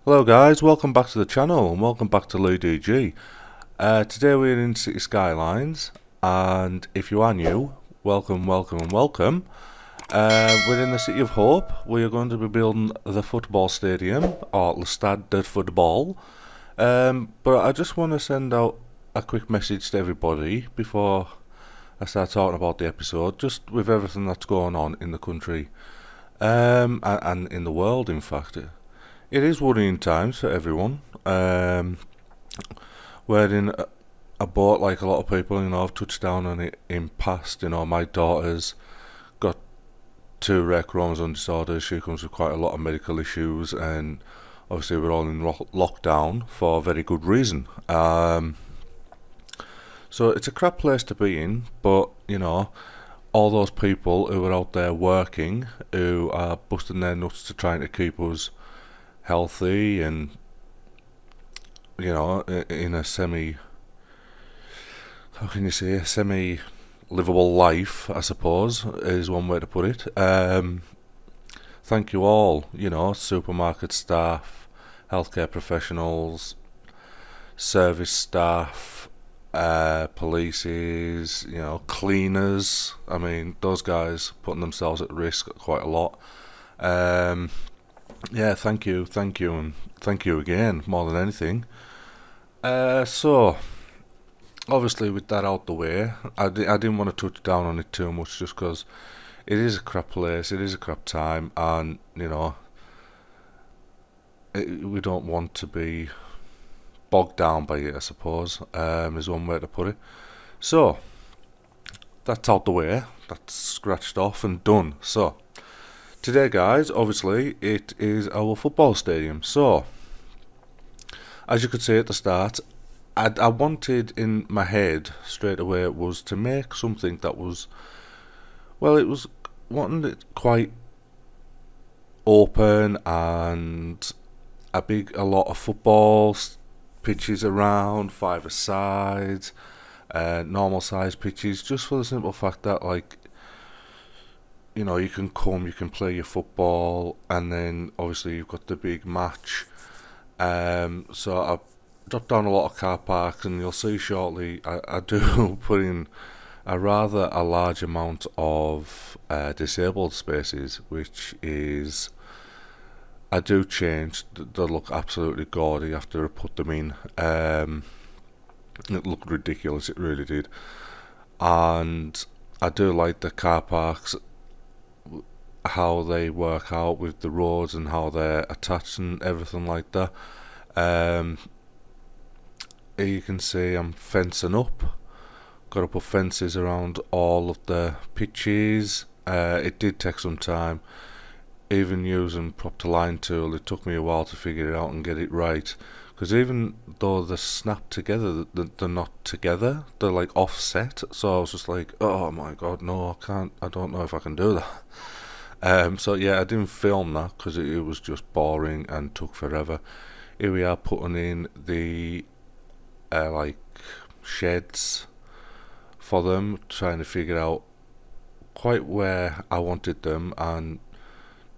Hello guys, welcome back to the channel and welcome back to Lou DG. Today we're in City Skylines, and if you are new, welcome. We're in the City of Hope. We are going to be building the football stadium, or the stade de football. But I just want to send out a quick message to everybody before I start talking about the episode, just with everything that's going on in the country, and in the world in fact. It is worrying times for everyone. We're in a boat like a lot of people, I've touched down on it in past. My daughter's got 2 rare chromosome disorders. She comes with quite a lot of medical issues, and obviously we're all in lockdown for a very good reason. So it's a crap place to be in, but all those people who are out there working, who are busting their nuts to trying to keep us healthy and in a semi livable life, I suppose, is one way to put it. Thank you all, supermarket staff, healthcare professionals, service staff, polices, cleaners. I mean, those guys putting themselves at risk quite a lot. Yeah, thank you, and thank you again, more than anything. So, obviously with that out the way, I didn't want to touch down on it too much, just because it is a crap place, it is a crap time, and, we don't want to be bogged down by it, I suppose, is one way to put it. So, that's out the way, that's scratched off and done. So, today, guys, obviously, it is our football stadium. So, as you could see at the start, I wanted in my head straight away was to make something that was, it was wanting it quite open and a lot of football pitches around, 5-a-side, normal size pitches, just for the simple fact that, you can come, you can play your football, and then obviously you've got the big match. So I dropped down a lot of car parks, and you'll see shortly I do put in a large amount of disabled spaces, which is, I do change. They look absolutely gaudy after I put them in. It looked ridiculous, it really did. And I do like the car parks, how they work out with the roads and how they're attached and everything like that. Here you can see I'm fencing up. Got to put fences around all of the pitches. It did take some time. Even using prop-to-line tool, it took me a while to figure it out and get it right. Because even though they're snapped together, they're not together. They're like offset. So I was just like, oh my god, no, I can't. I don't know if I can do that. So yeah, I didn't film that because it was just boring and took forever. Here we are putting in the sheds for them, trying to figure out quite where I wanted them, and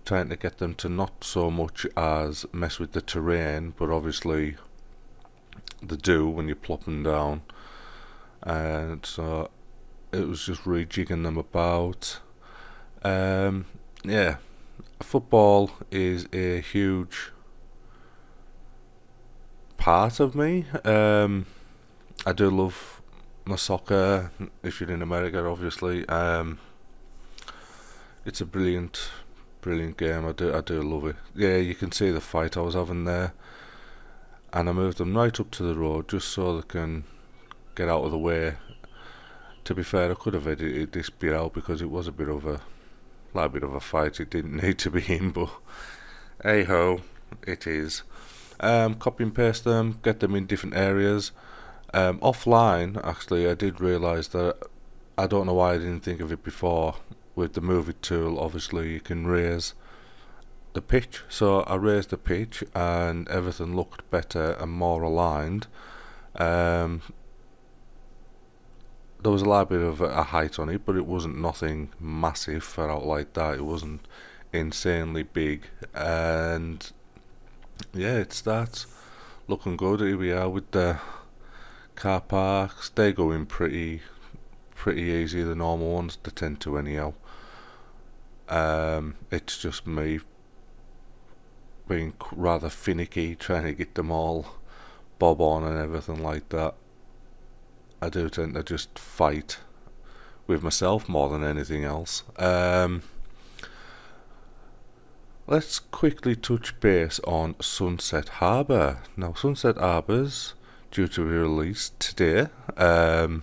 trying to get them to not so much as mess with the terrain, but obviously they do when you plop them down. And so it was just rejigging them about. Yeah, football is a huge part of me. I do love my soccer. If you're in America, obviously, it's a brilliant game. I do love it. Yeah, you can see the fight I was having there, and I moved them right up to the road just so they can get out of the way. To be fair, I could have edited this bit out because it was a bit of a fight. It didn't need to be in, but hey ho, it is. Copy and paste them, get them in different areas. Offline, actually, I did realise that I don't know why I didn't think of it before. With the move it tool, obviously you can raise the pitch. So I raised the pitch and everything looked better and more aligned. There was a little bit of a height on it, but it wasn't nothing massive for out like that. It wasn't insanely big, and yeah, it starts looking good. Here we are with the car parks. They go in pretty easy. The normal ones, they tend to anyhow. It's just me being rather finicky, trying to get them all bob on and everything like that. I do tend to just fight with myself more than anything else. Let's quickly touch base on Sunset Harbour. Now, Sunset Harbour's due to be released today. I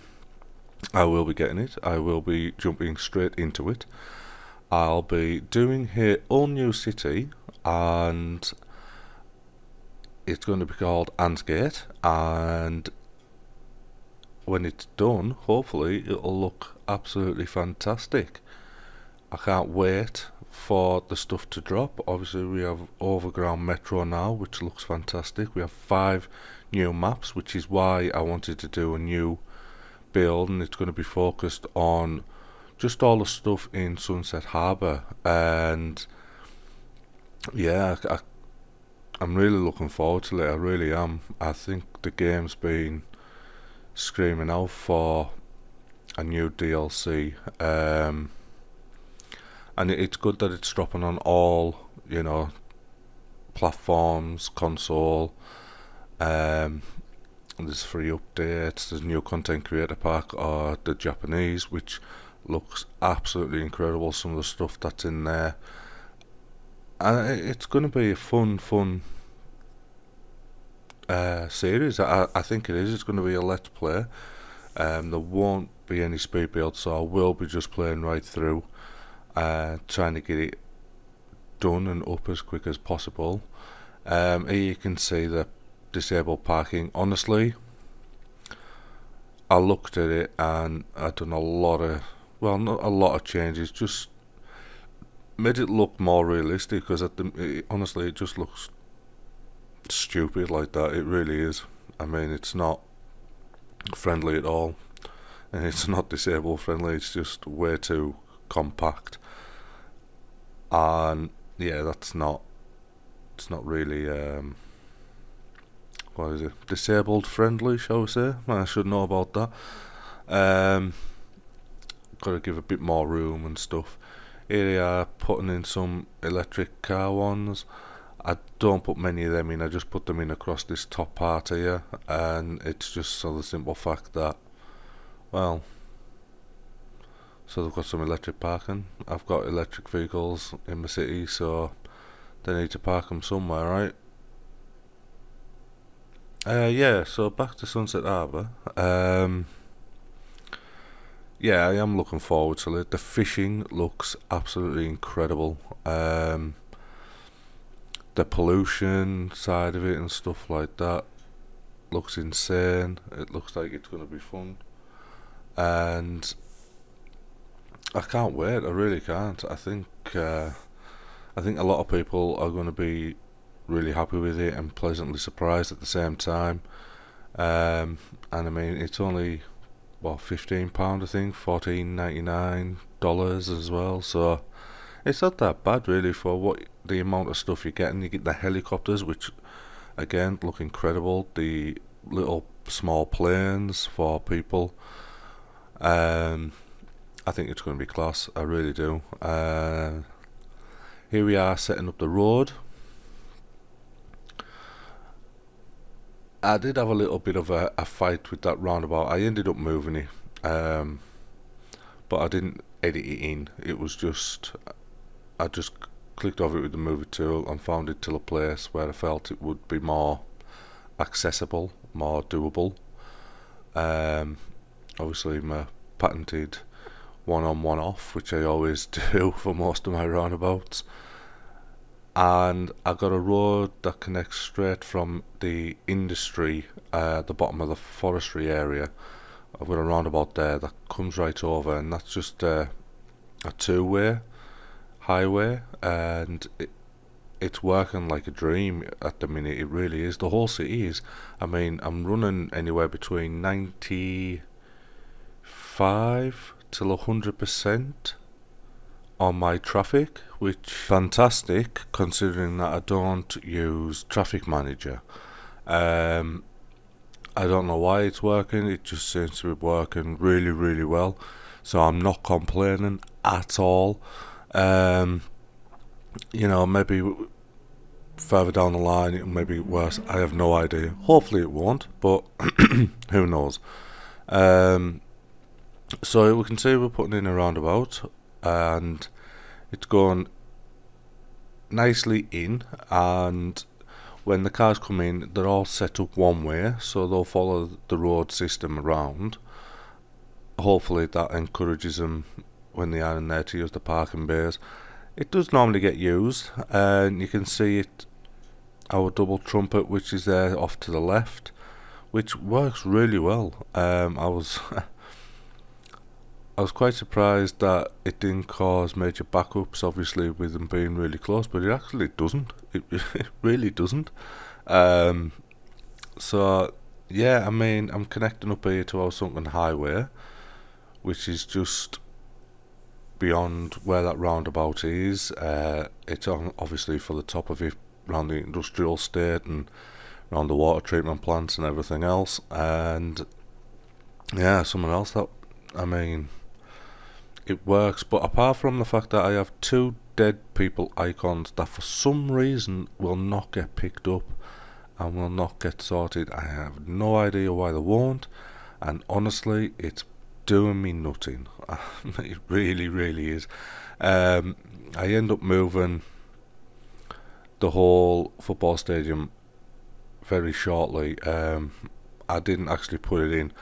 will be getting it. I will be jumping straight into it. I'll be doing her own new city, and it's going to be called Ansgate, and when it's done, hopefully it'll look absolutely fantastic. I can't wait for the stuff to drop. Obviously we have overground metro now, which looks fantastic. We have 5 new maps, which is why I wanted to do a new build, and it's going to be focused on just all the stuff in Sunset Harbour. And yeah, I'm really looking forward to it. I really am. I think the game's been screaming out for a new DLC, and it's good that it's dropping on all, platforms, console. There's free updates. There's new content creator pack, or the Japanese, which looks absolutely incredible. Some of the stuff that's in there, and it's going to be a fun series. I think it is. It's going to be a let's play. There won't be any speed build, so I will be just playing right through, trying to get it done and up as quick as possible. Here you can see the disabled parking. Honestly, I looked at it and I've done not a lot of changes, just made it look more realistic, because honestly it just looks stupid like that. It really is. I mean, it's not friendly at all, and it's not disabled friendly. It's just way too compact, and yeah, it's not really what is it, disabled friendly, shall we say. I should know about that. Got to give a bit more room and stuff. Here they are putting in some electric car ones. I don't put many of them in, I just put them in across this top part here, and it's just for the simple fact that, well, so they've got some electric parking. I've got electric vehicles in my city, so they need to park them somewhere, right? Yeah, so back to Sunset Harbour. Yeah, I am looking forward to it. The fishing looks absolutely incredible. The pollution side of it and stuff like that looks insane. It looks like it's going to be fun, and I can't wait. I really can't. I think a lot of people are going to be really happy with it and pleasantly surprised at the same time. And I mean, it's only £15, I think, $14.99 as well. So it's not that bad really for the amount of stuff you're getting. You get the helicopters, which again look incredible. The little small planes for people. I think it's going to be class. I really do. Here we are setting up the road. I did have a little bit of a fight with that roundabout. I ended up moving it, but I didn't edit it in. It was just, I just clicked over it with the movie tool and found it to a place where I felt it would be more accessible, more doable. Obviously my patented one on one off, which I always do for most of my roundabouts, and I got a road that connects straight from the industry at the bottom of the forestry area. I've got a roundabout there that comes right over, and that's just a two-way highway, and it's working like a dream at the minute. It really is. The whole city is. I mean, I'm running anywhere between 95 till 100% on my traffic, which fantastic considering that I don't use Traffic Manager. I don't know why it's working. It just seems to be working really, really well. So I'm not complaining at all. Maybe further down the line it may be worse. I have no idea. Hopefully it won't, but who knows. So we can see we're putting in a roundabout, and it's going nicely in, and when the cars come in, they're all set up one way, so they'll follow the road system around. Hopefully that encourages them when they are in there to use the parking bays. It does normally get used, and you can see it, our double trumpet, which is there off to the left, which works really well. I was quite surprised that it didn't cause major backups, obviously with them being really close, but it actually doesn't. It really doesn't. So yeah, I mean, I'm connecting up here to our sunken highway, which is just beyond where that roundabout is. It's on, obviously, for the top of it, around the industrial estate and around the water treatment plants and everything else. And yeah, something else that, I mean, it works. But apart from the fact that I have two dead people icons that for some reason will not get picked up and will not get sorted, I have no idea why they won't, and honestly it's doing me nothing. It really, really is. I end up moving the whole football stadium very shortly. I didn't actually put it in,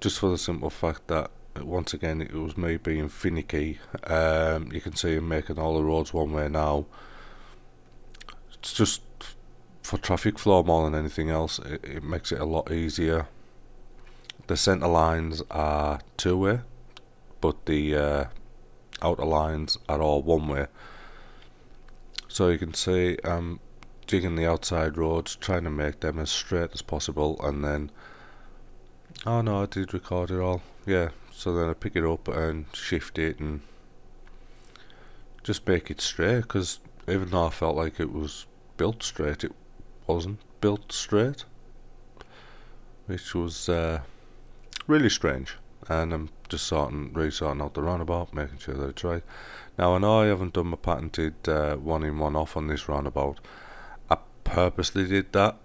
just for the simple fact that once again it was me being finicky. You can see I'm making all the roads one way now. It's just for traffic flow more than anything else. It makes it a lot easier. The centre lines are two-way, but the outer lines are all one-way. So you can see I'm jigging the outside roads, trying to make them as straight as possible, and then, oh no, I did record it all. Yeah, so then I pick it up and shift it and just make it straight, because even though I felt like it was built straight, it wasn't built straight, which was really strange. And I'm just resorting out the roundabout, making sure that it's right. Now I know I haven't done my patented one in one off on this roundabout. I purposely did that,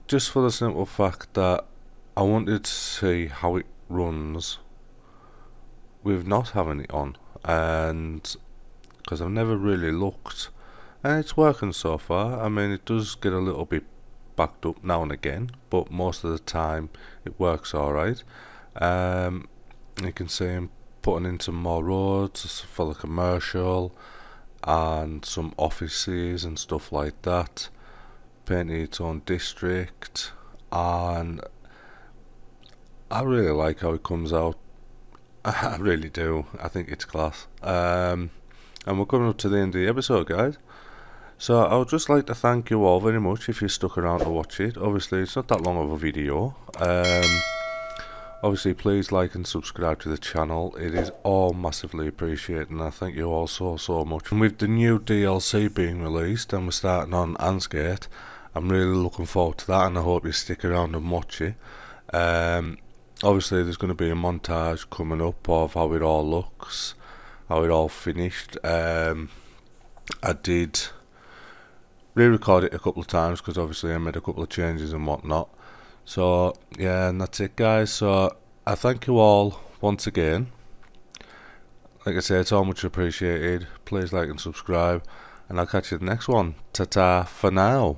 just for the simple fact that I wanted to see how it runs with not having it on, and because I've never really looked, and it's working so far. I mean, it does get a little bit backed up now and again, but most of the time it works alright. You can see I'm putting in some more roads for the commercial and some offices and stuff like that, painting its own district, and I really like how it comes out. I really do. I think it's class. And we're coming up to the end of the episode, guys. So I would just like to thank you all very much if you stuck around to watch it. Obviously, it's not that long of a video. Obviously, please like and subscribe to the channel. It is all massively appreciated, and I thank you all so much. And with the new DLC being released, and we're starting on Ansgate, I'm really looking forward to that, and I hope you stick around and watch it. Obviously, there's going to be a montage coming up of how it all looks, how it all finished. I did re-record it a couple of times because obviously I made a couple of changes and whatnot. So yeah, and that's it, guys. So I thank you all once again. Like I said, it's all much appreciated. Please like and subscribe, and I'll catch you in the next one. Ta-ta for now.